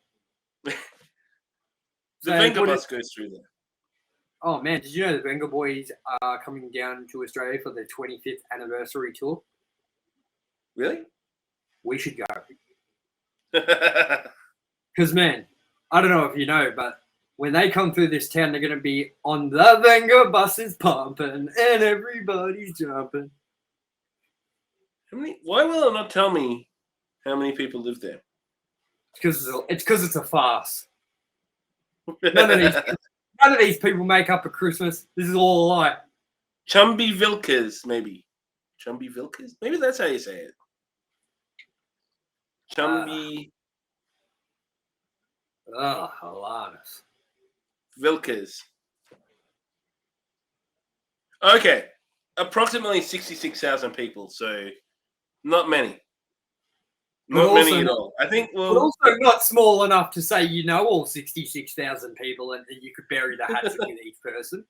The Venga bus goes through there. Oh man, did you know the Venga Boys are coming down to Australia for their 25th anniversary tour? Really? We should go. Because man, I don't know if you know, but when they come through this town, they're going to be on the Venga buses pumping and everybody's jumping. Why will it not tell me how many people live there? It's because it's a farce. None of these people make up a Christmas. This is all a lie. Chumbivilcas, maybe. Chumbivilcas? Maybe that's how you say it. Chumbi. Alanis. Vilcas. Okay. Approximately 66,000 people, so not many. Not many at all. I think but also not small enough to say you know all 66,000 people and you could bury the hatchet with each person.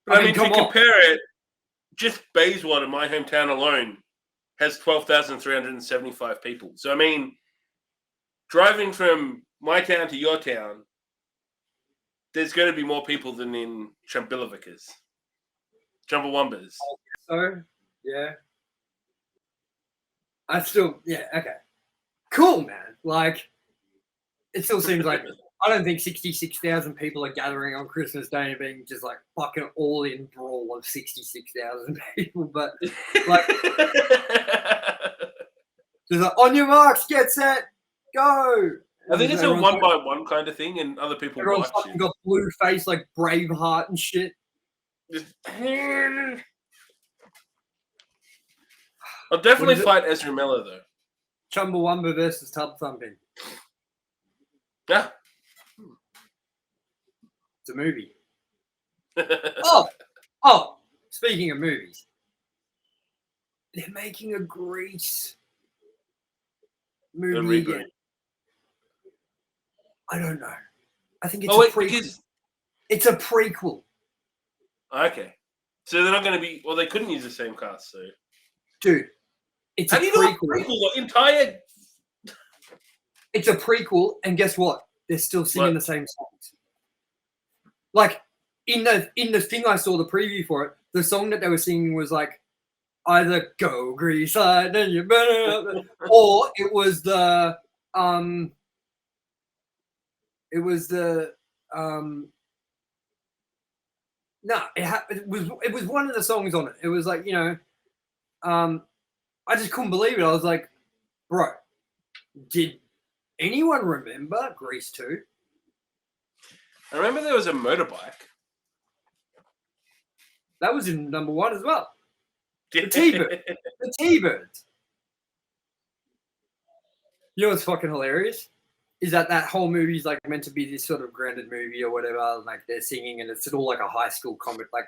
But I mean to compare it, just Bayswater, my hometown alone, has 12,375 people. So I mean, driving from my town to your town, there's going to be more people than in Chumbilovicus. Chumbawambas. So, yeah. Okay. Cool, man. Like, it still seems like, I don't think 66,000 people are gathering on Christmas Day and being just like fucking all in brawl of 66,000 people, but like, just like, on your marks, get set, go. I think it's a one by one kind of thing, and other people watch it. Got blue face like Braveheart and shit. I'll definitely fight Ezra Miller though. Chumbawamba versus Tub Thumping. Yeah. It's a movie. Oh, speaking of movies, they're making a Grease movie reboot. again. I don't know. I think it's Oh a wait, prequel. because It's a prequel. okay, so they're not going to be. Well, they couldn't use the same cast. So Dude, it's how a do you do a prequel. prequel? The entire. It's a prequel, and guess what? They're still singing What? the same songs. Like in the thing I saw the preview for it, the song that they were singing was like either "Go Grease Side" and you better, or it was the no, it was one of the songs on it. It was like, I just couldn't believe it. I was like, bro, did anyone remember Grease 2? I remember there was a motorbike. That was in number 1 as well. The T-Bird. The T-Birds. You know what's fucking hilarious? Is that whole movie is like meant to be this sort of grounded movie or whatever. Like they're singing and it's all like a high school comic, like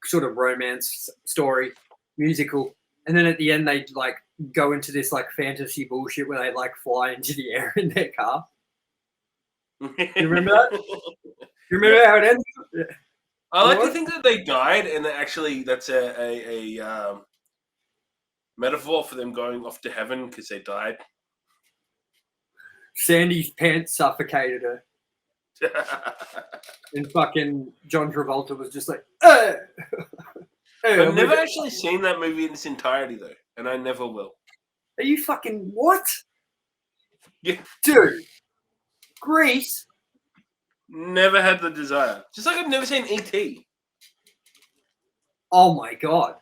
sort of romance story, musical. And then at the end they like go into this like fantasy bullshit where they like fly into the air in their car. You remember that? You remember how it ends? Yeah. I like to think that they died, and that's a metaphor for them going off to heaven because they died. Sandy's pants suffocated her. And fucking John Travolta was just like, hey, I've never actually seen that movie in its entirety, though, and I never will. Are you fucking what? Yeah. Dude, Grease. Never had the desire. Just like I've never seen E.T. Oh my god.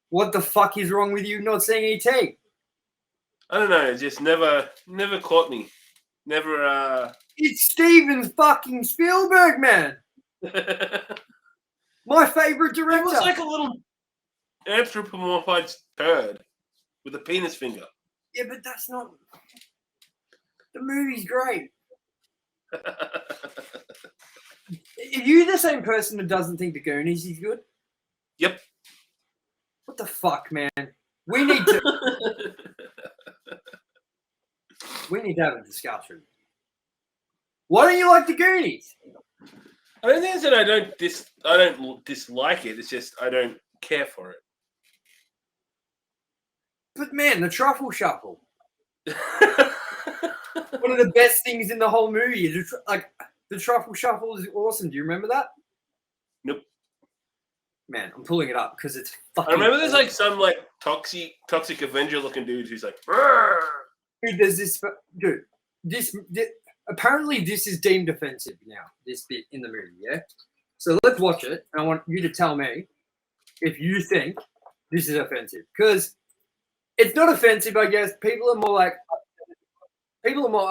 What the fuck is wrong with you not seeing E.T.? I don't know. It just never caught me. Never. It's Steven fucking Spielberg, man. My favorite director. It was like a little anthropomorphized turd with a penis finger. Yeah, but that's not. The movie's great. Are you the same person that doesn't think the Goonies is good? Yep. What the fuck, man? We need to have a discussion. Why don't you like the Goonies? I don't think it's that I don't dislike it. It's just I don't care for it. But man, the Truffle Shuffle. One of the best things in the whole movie is the Truffle Shuffle is awesome. Do you remember that? Nope. Man, I'm pulling it up because it's fucking. I remember there's like some like toxic Avenger looking dude who's like. Dude, there's this. Dude, this apparently this is deemed offensive now. This bit in the movie, yeah. So let's watch it, and I want you to tell me if you think this is offensive because it's not offensive. I guess people are more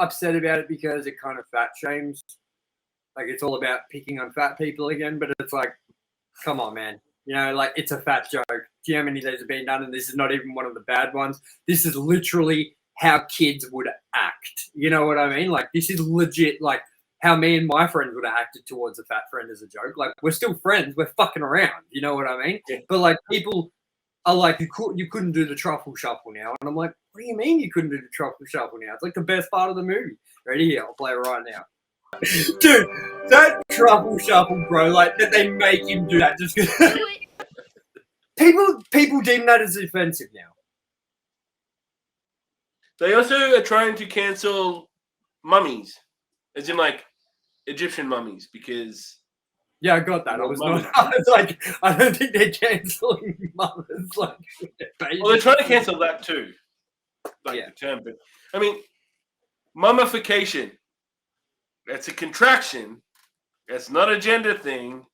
upset about it because it kind of fat shames. Like it's all about picking on fat people again, but it's like, come on, man. You know, like it's a fat joke. Do you know how many of these have been done? And this is not even one of the bad ones. This is literally how kids would act. You know what I mean? Like this is legit like how me and my friends would have acted towards a fat friend as a joke. Like we're still friends. We're fucking around. You know what I mean? Yeah. But like people are like, you couldn't do the Truffle Shuffle now. And I'm like, what do you mean you couldn't do the Truffle Shuffle now? It's like the best part of the movie. Ready? Here, I'll play it right now. Dude, that Truffle Shuffle, bro, like that they make him do that just because people deem that as offensive now. They also are trying to cancel mummies, as in like Egyptian mummies, because yeah, I got that. I was like, I don't think they're canceling mummers. Like, well, they're trying to cancel that too, like the term. But I mean, mummification. That's a contraction. That's not a gender thing.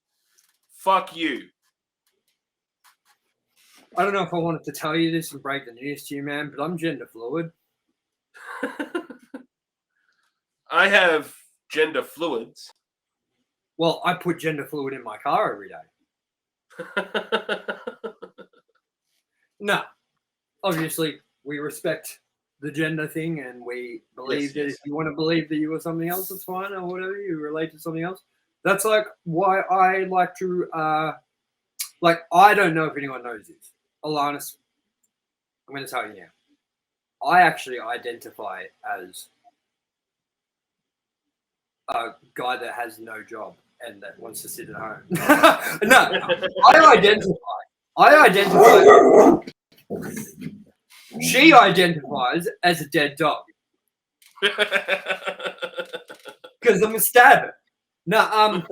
Fuck you. I don't know if I wanted to tell you this and break the news to you, man, but I'm gender fluid. I have gender fluids. Well, I put gender fluid in my car every day. No. obviously we respect the gender thing, and we believe that yes. if you want to believe that you are something else, that's fine, or whatever, you relate to something else. That's like why I like to, like, I don't know if anyone knows this. Alanis, I'm going to tell you now. I actually identify as a guy that has no job and that wants to sit at home. No, I identify. She identifies as a dead dog because I'm a stabber. No,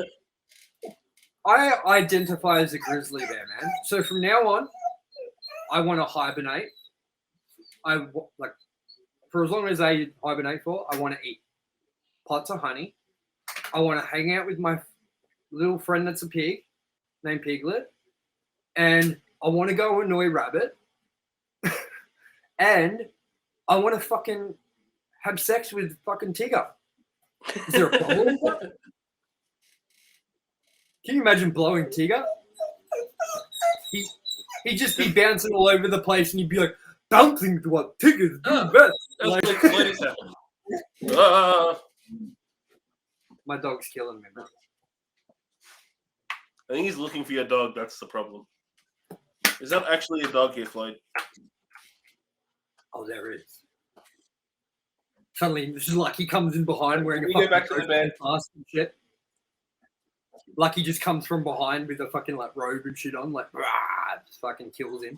I identify as a grizzly bear, man. So from now on, I want to hibernate. Like for as long as I hibernate for, I want to eat pots of honey. I want to hang out with my little friend that's a pig named Piglet, and I want to go annoy Rabbit, and I want to fucking have sex with fucking Tigger. Is there a problem with that? Can you imagine blowing Tigger? He'd just be bouncing all over the place, and he'd be like, bouncing to what Tigger's doing best. That's Like, what is happening. My dog's killing me, bro. I think he's looking for your dog. That's the problem. Is that actually a dog here, Floyd? Oh, there is. Suddenly, this is like he comes in behind wearing a Can we fucking go back to the bed? mask and shit. Like he just comes from behind with a fucking like robe and shit on, like rah, just fucking kills him.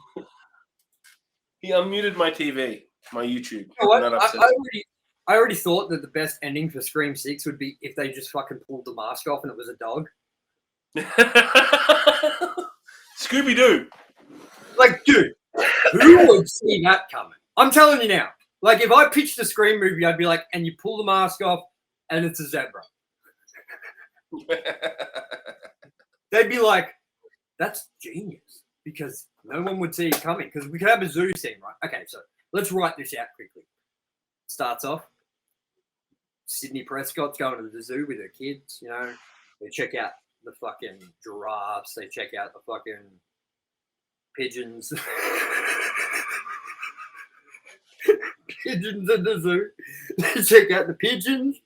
He unmuted my TV, my YouTube. You know what? I'm not upset. I already thought that the best ending for Scream 6 would be if they just fucking pulled the mask off and it was a dog. Scooby-Doo. Like, dude, who would see that coming? I'm telling you now. Like, if I pitched a Scream movie, I'd be like, and you pull the mask off and it's a zebra. They'd be like, that's genius, because no one would see it coming, because we could have a zoo scene, right? Okay, so let's write this out quickly. Starts off, Sydney Prescott's going to the zoo with her kids, you know. They check out the fucking giraffes. They check out the fucking pigeons. Pigeons in the zoo. They check out the pigeons.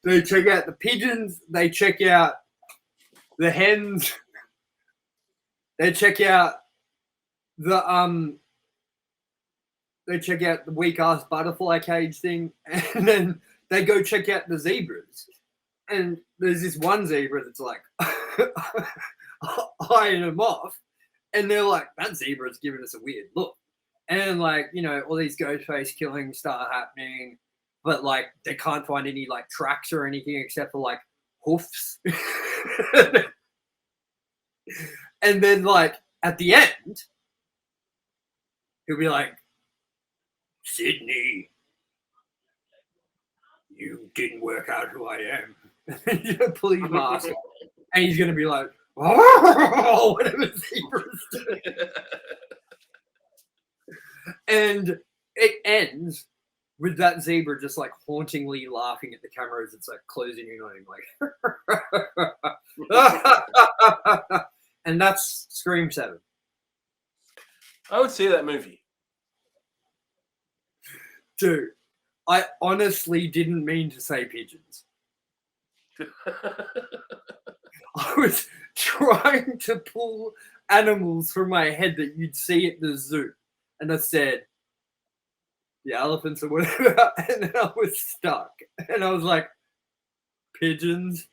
They check out the pigeons. They check out the hens. They check out the They check out the weak ass butterfly cage thing, and then they go check out the zebras. And there's this one zebra that's like eyeing them off, and they're like, that zebra's giving us a weird look. And like, you know, all these ghost face killings start happening, but like they can't find any like tracks or anything except for like hoofs. And then like at the end, he'll be like, Sydney, you didn't work out who I am. You know, pull his mask off. And he's gonna be like, oh, whatever zebra's doing. And it ends with that zebra just like hauntingly laughing at the camera as it's like closing in on him, like and that's Scream 7. I would see that movie. Dude, I honestly didn't mean to say pigeons. I was trying to pull animals from my head that you'd see at the zoo. And I said, the elephants or whatever. And then I was stuck. And I was like, pigeons.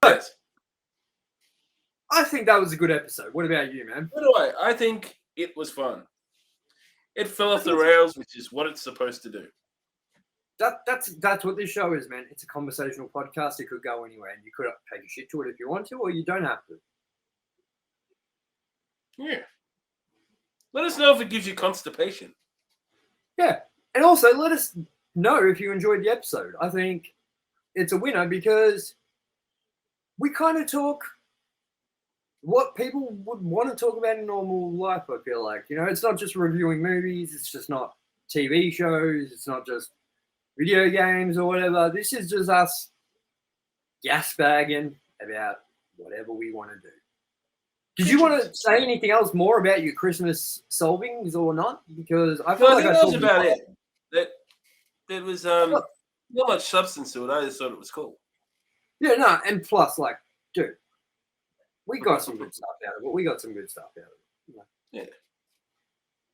But I think that was a good episode. What about you, man? What do I? I think it was fun. It fell off the rails, which is what it's supposed to do. That's what this show is, man. It's a conversational podcast. It could go anywhere, and you could take a shit to it if you want to, or you don't have to. Yeah. Let us know if it gives you constipation. Yeah. And also let us know if you enjoyed the episode. I think it's a winner because we kind of talk what people would want to talk about in normal life, I feel like. You know, it's not just reviewing movies. It's just not TV shows. It's not just video games or whatever. This is just us gas bagging about whatever we want to do. Did you want to say anything else more about your Christmas solvings or not? Because I feel No, I like think I that told was you about it. That was not much substance to it. I just thought it was cool. Yeah, no, and plus, like, dude, we got some good stuff out of it. We got some good stuff out of it. Yeah.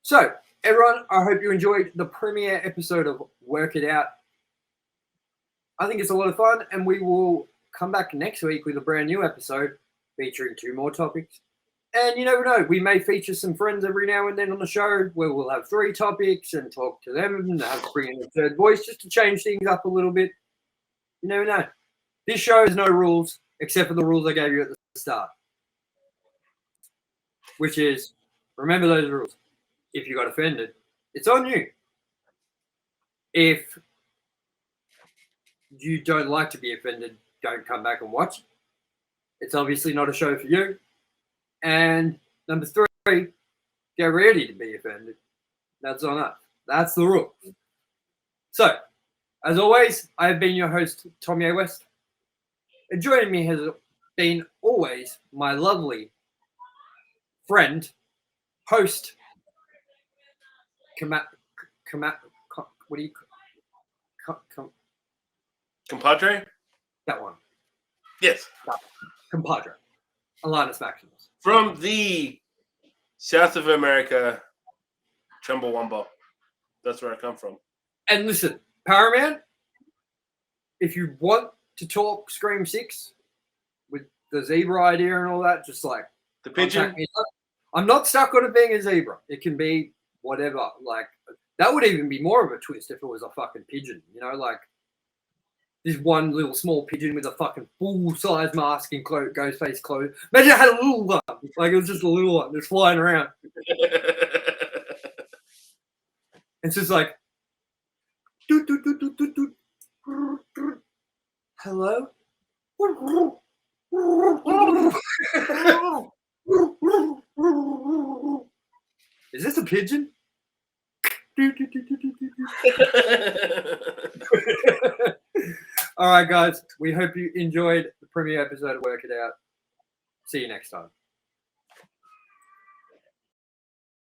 So, everyone, I hope you enjoyed the premiere episode of Work It Out. I think it's a lot of fun, and we will come back next week with a brand new episode featuring 2 more topics. And you never know, we may feature some friends every now and then on the show where we'll have 3 topics and talk to them and bring in a third voice just to change things up a little bit. You never know. This show has no rules except for the rules I gave you at the start, which is, remember those rules. If you got offended, it's on you. If you don't like to be offended, don't come back and watch. It's obviously not a show for you. And number 3, get ready to be offended. That's on us. That's the rule. So, as always, I have been your host, Tommy A. West. And joining me has been always my lovely friend, host, what do you Compadre? that one? Yes. Compadre. Alanis Maximus. From the South of America, Chumbawamba. That's where I come from. And listen, Paramount, if you want to talk Scream 6 with the zebra idea and all that, just like The pigeon? I'm not stuck on it being a zebra. It can be whatever. Like, that would even be more of a twist if it was a fucking pigeon, you know, like this one little small pigeon with a fucking full-size mask and ghost face clothes. Imagine it had a little one. Like, it was just a little one just flying around. It's just like, doot, doot, doot, doot, doot, doot. Hello? Is this a pigeon? All right, guys. We hope you enjoyed the premiere episode of Work It Out. See you next time.